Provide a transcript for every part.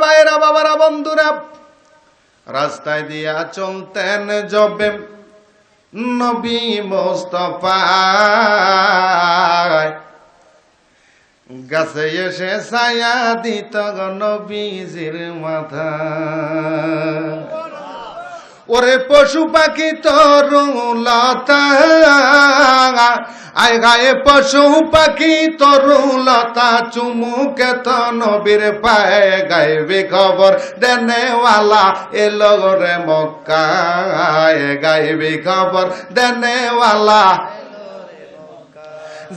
ভাইরা বাবারা বন্ধুরা, রাস্তায় দিয়া চলতেন যবে নবী মুস্তাফা, গাছে এসে ছায়া দিত নবীজির মাথা। ওরে পশু পাখি তরুলতা, আয় গায়ে পশু পাখি তরুলতা, চুমুকে তো নবীর পায়ে গাইবে খবর দেনেওয়ালা এলো রে মক্কায়, গাইবে খবর দেনেওয়ালা।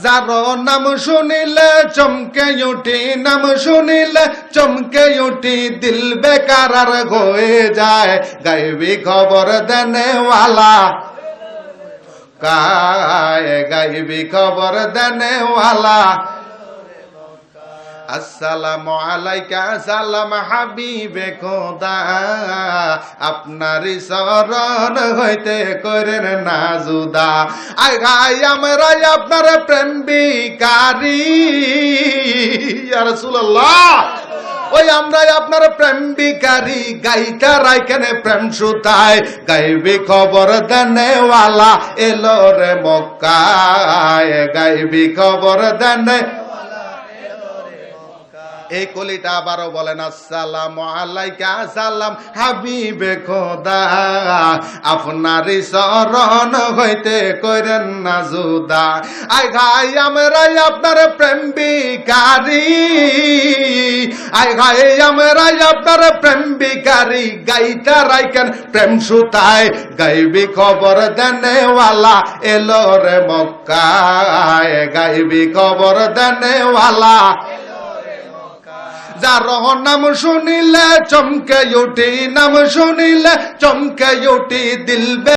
যার নাম শুনিলে চমকে উঠি, নাম শুনিলে চমকে উঠি, দিল বেকারার হয়ে যায়, গাইবি খবর দেনেওয়ালা কায়, গাইবি খবর দেনেওয়ালা। আসসালামু আলাইকা সালাম হাবিবে খোদা, আপনারই শরণ হইতে করেন না জুদা। আয় গাই আমরা আপনার প্রেম ভিখারি ইয়া রাসূলুল্লাহ, ওই আমরা আপনার প্রেম ভিখারি, গাইতা রাইখানে প্রেম সুতায়, গাইবি খবর দেনেওয়ালা এলো রে মক্কায়, গাইবি খবর দেনে। এই কলিটা আবারও বলেন, আসসালামু আলাইকা সালাম হাবিবে খোদা, আপনারই শরণ হইতে করেন না জুদা। আয় গাই আমরা আপনার প্রেম ভিখারি, আয় গাই আমরা আপনার প্রেম ভিখারি, গাইতা রাইকেন প্রেম সুতায়, গাইবি খবর দেনেওয়ালা এলো রে মক্কায়, গাইবি খবর দেনেওয়ালা। যার নাম শুনিলে চমকে উঠি, নাম শুনিলে চমকে উঠি, দিল